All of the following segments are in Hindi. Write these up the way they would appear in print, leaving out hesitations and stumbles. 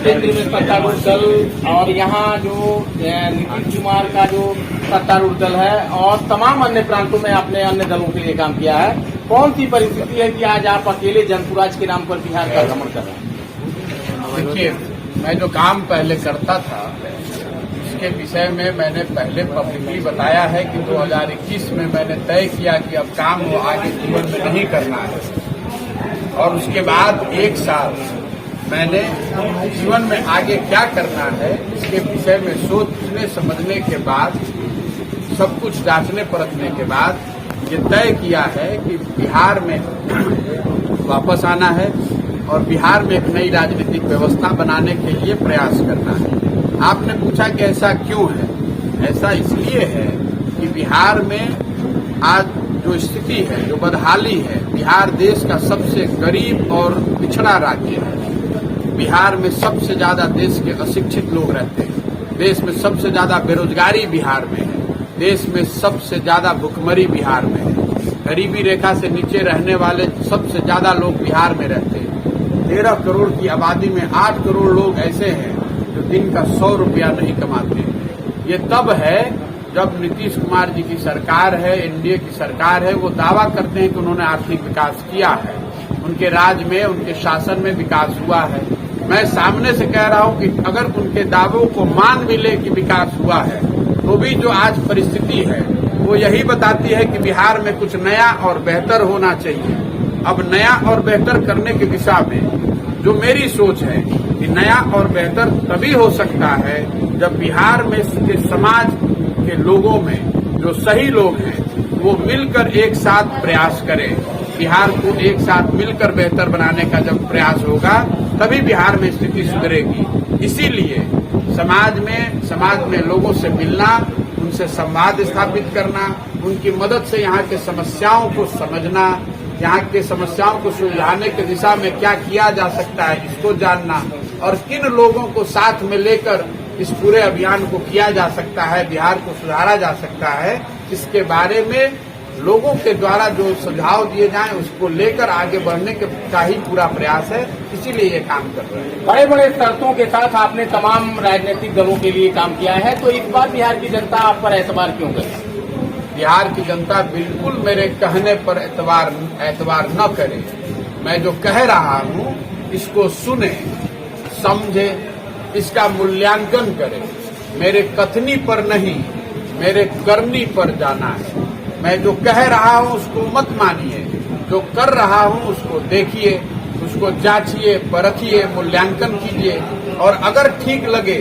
केंद्र में सत्तारूढ़ दल और यहाँ जो नीतीश कुमार का जो सत्तारूढ़ दल है और तमाम अन्य प्रांतों में आपने अन्य दलों के लिए काम किया है, कौन सी परिस्थिति है कि आज आप अकेले जनसुराज के नाम पर बिहार का भ्रमण कर रहे हैं? देखिए, मैं जो काम पहले करता था उसके विषय में मैंने पहले पब्लिकली बताया है कि 2021 में मैंने तय किया कि अब काम वो आगे जीवन में नहीं करना है, और उसके बाद एक साल मैंने जीवन में आगे क्या करना है इसके विषय में सोचने समझने के बाद, सब कुछ जांचने परखने के बाद ये तय किया है कि बिहार में वापस आना है और बिहार में एक नई राजनीतिक व्यवस्था बनाने के लिए प्रयास करना है। आपने पूछा कि ऐसा क्यों है? ऐसा इसलिए है कि बिहार में आज जो स्थिति है, जो बदहाली है, बिहार देश का सबसे गरीब और पिछड़ा राज्य है। बिहार में सबसे ज्यादा देश के अशिक्षित लोग रहते हैं, देश में सबसे ज्यादा बेरोजगारी बिहार में है, देश में सबसे ज्यादा भुखमरी बिहार में है, गरीबी रेखा से नीचे रहने वाले सबसे ज्यादा लोग बिहार में रहते हैं। 13 करोड़ की आबादी में 8 करोड़ लोग ऐसे हैं जो दिन का 100 रुपया नहीं कमाते। ये तब है जब नीतीश कुमार जी की सरकार है, एनडीए की सरकार है, वो दावा करते हैं कि उन्होंने आर्थिक विकास किया है, उनके राज में, उनके शासन में विकास हुआ है। मैं सामने से कह रहा हूं कि अगर उनके दावों को मान भी ले कि विकास हुआ है, तो भी जो आज परिस्थिति है वो यही बताती है कि बिहार में कुछ नया और बेहतर होना चाहिए। अब नया और बेहतर करने की दिशा में जो मेरी सोच है कि नया और बेहतर तभी हो सकता है जब बिहार में के समाज के लोगों में जो सही लोग हैं वो मिलकर एक साथ प्रयास करें। बिहार को एक साथ मिलकर बेहतर बनाने का जब प्रयास होगा तभी बिहार में स्थिति सुधरेगी। इसीलिए समाज में लोगों से मिलना, उनसे संवाद स्थापित करना, उनकी मदद से यहाँ के समस्याओं को समझना, यहाँ के समस्याओं को सुलझाने की दिशा में क्या किया जा सकता है इसको जानना, और किन लोगों को साथ में लेकर इस पूरे अभियान को किया जा सकता है, बिहार को सुधारा जा सकता है, इसके बारे में लोगों के द्वारा जो सुझाव दिए जाएं उसको लेकर आगे बढ़ने का ही पूरा प्रयास है। इसीलिए ये काम कर रहे हैं। बड़े बड़े शर्तों के साथ आपने तमाम राजनीतिक दलों के लिए काम किया है, तो इस बार बिहार की जनता आप पर एतबार क्यों करे? बिहार की जनता बिल्कुल मेरे कहने पर एतबार न करे। मैं जो कह रहा हूँ इसको सुने, समझे, इसका मूल्यांकन करे। मेरे कथनी पर नहीं, मेरे करनी पर जाना है। मैं जो कह रहा हूँ उसको मत मानिए, जो कर रहा हूँ उसको देखिए, उसको जांचिए, परखिए, मूल्यांकन कीजिए, और अगर ठीक लगे,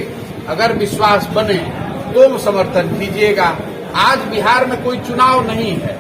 अगर विश्वास बने तो समर्थन कीजिएगा। आज बिहार में कोई चुनाव नहीं है,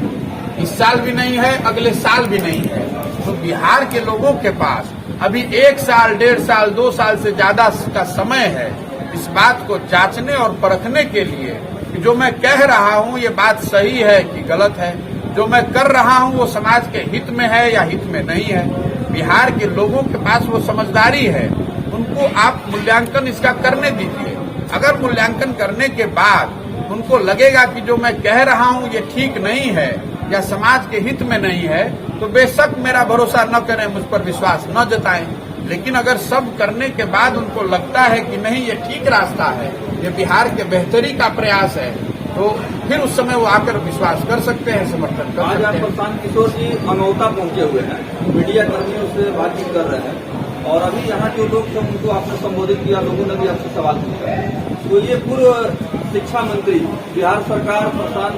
इस साल भी नहीं है, अगले साल भी नहीं है, तो बिहार के लोगों के पास अभी 1 साल, 1.5 साल, 2 साल से ज्यादा का समय है इस बात को जांचने और परखने के लिए कि जो मैं कह रहा हूँ ये बात सही है कि गलत है, जो मैं कर रहा हूँ वो समाज के हित में है या हित में नहीं है। बिहार के लोगों के पास वो समझदारी है, उनको आप मूल्यांकन इसका करने दीजिए। अगर मूल्यांकन करने के बाद उनको लगेगा कि जो मैं कह रहा हूँ ये ठीक नहीं है या समाज के हित में नहीं है, तो बेशक मेरा भरोसा न करें, मुझ पर विश्वास न जताएं। लेकिन अगर सब करने के बाद उनको लगता है कि नहीं ये ठीक रास्ता है, ये बिहार के बेहतरी का प्रयास है, तो फिर उस समय वो आकर विश्वास कर सकते हैं, समर्थन कर सकते हैं। आज प्रशांत किशोर जी अनौता पहुंचे हुए हैं, मीडिया कर्मियों से बातचीत कर रहे हैं, और अभी यहाँ जो लोग थे उनको आपने संबोधित किया, लोगों ने भी आपसे सवाल पूछा। तो ये पूर्व शिक्षा मंत्री बिहार सरकार प्रशांत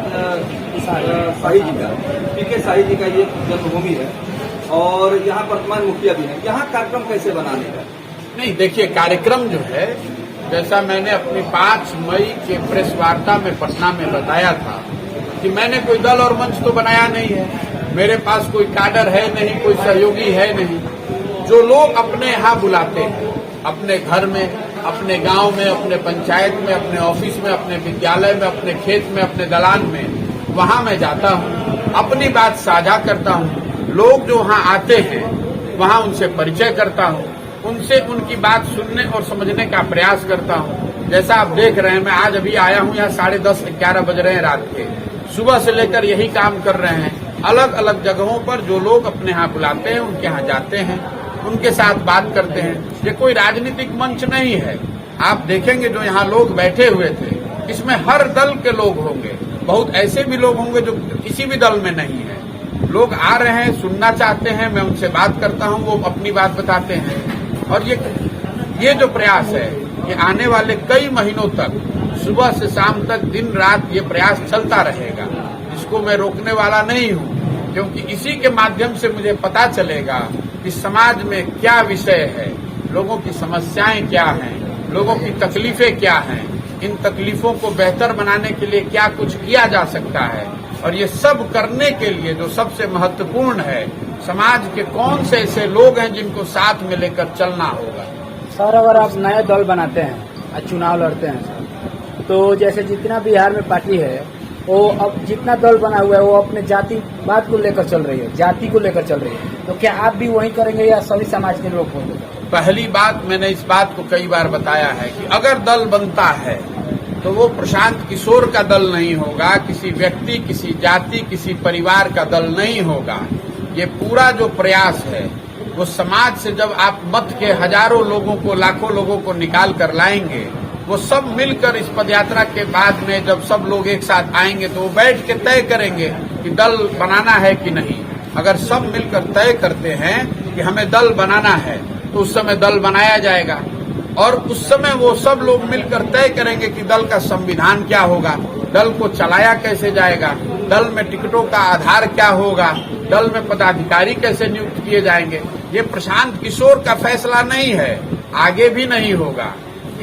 शाही जी का, पीके शाही जी का ये जन्मभूमि है, और यहाँ वर्तमान मुखिया भी है। यहाँ कार्यक्रम कैसे बनाने का? नहीं, देखिए, कार्यक्रम जो है, जैसा मैंने अपनी 5 मई के प्रेस वार्ता में पटना में बताया था कि मैंने कोई दल और मंच तो बनाया नहीं है, मेरे पास कोई काडर है नहीं, कोई सहयोगी है नहीं। जो लोग अपने यहाँ बुलाते हैं, अपने घर में, अपने गांव में, अपने पंचायत में, अपने ऑफिस में, अपने विद्यालय में, अपने खेत में, अपने दलान में, वहां मैं जाता हूँ, अपनी बात साझा करता हूँ। लोग जो वहाँ आते हैं वहाँ उनसे परिचय करता हूँ, उनसे उनकी बात सुनने और समझने का प्रयास करता हूँ। जैसा आप देख रहे हैं, मैं आज अभी आया हूँ यहाँ 10:30 11 बज रहे हैं रात के, सुबह से लेकर यही काम कर रहे हैं। अलग अलग जगहों पर जो लोग अपने यहाँ बुलाते हैं उनके यहाँ जाते हैं, उनके साथ बात करते हैं। ये कोई राजनीतिक मंच नहीं है। आप देखेंगे जो यहाँ लोग बैठे हुए थे, इसमें हर दल के लोग होंगे, बहुत ऐसे भी लोग होंगे जो किसी भी दल में नहीं है। लोग आ रहे हैं, सुनना चाहते हैं, मैं उनसे बात करता हूं, वो अपनी बात बताते हैं। और ये जो प्रयास है, ये आने वाले कई महीनों तक सुबह से शाम तक दिन रात ये प्रयास चलता रहेगा। इसको मैं रोकने वाला नहीं हूं, क्योंकि इसी के माध्यम से मुझे पता चलेगा कि समाज में क्या विषय है, लोगों की समस्याएं क्या हैं, लोगों की तकलीफें क्या हैं, इन तकलीफों को बेहतर बनाने के लिए क्या कुछ किया जा सकता है। और ये सब करने के लिए जो सबसे महत्वपूर्ण है, समाज के कौन से ऐसे लोग हैं जिनको साथ में लेकर चलना होगा। सर, अगर आप नए दल बनाते हैं और चुनाव लड़ते हैं सर, तो जैसे जितना बिहार में पार्टी है, वो अब जितना दल बना हुआ है वो अपने जातिवाद को लेकर चल रही है, जाति को लेकर चल रही है। तो क्या आप भी वही करेंगे या सभी समाज के लोग होंगे? पहली बात, मैंने इस बात को कई बार बताया है कि अगर दल बनता है तो वो प्रशांत किशोर का दल नहीं होगा, किसी व्यक्ति, किसी जाति, किसी परिवार का दल नहीं होगा। ये पूरा जो प्रयास है वो समाज से जब आप मत के हजारों लोगों को, लाखों लोगों को निकाल कर लाएंगे, वो सब मिलकर इस पदयात्रा के बाद में जब सब लोग एक साथ आएंगे तो वो बैठ के तय करेंगे कि दल बनाना है कि नहीं। अगर सब मिलकर तय करते हैं कि हमें दल बनाना है तो उस समय दल बनाया जाएगा। और उस समय वो सब लोग मिलकर तय करेंगे कि दल का संविधान क्या होगा, दल को चलाया कैसे जाएगा, दल में टिकटों का आधार क्या होगा, दल में पदाधिकारी कैसे नियुक्त किए जाएंगे। ये प्रशांत किशोर का फैसला नहीं है, आगे भी नहीं होगा।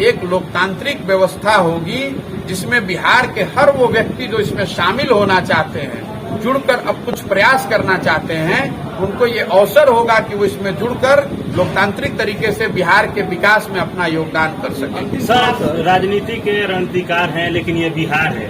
एक लोकतांत्रिक व्यवस्था होगी जिसमें बिहार के हर वो व्यक्ति जो इसमें शामिल होना चाहते हैं, जुड़कर अब कुछ प्रयास करना चाहते हैं, उनको ये अवसर होगा कि वो इसमें जुड़कर लोकतांत्रिक तरीके से बिहार के विकास में अपना योगदान कर सकें। सर, राजनीति के रणनीतिकार हैं, लेकिन ये बिहार है।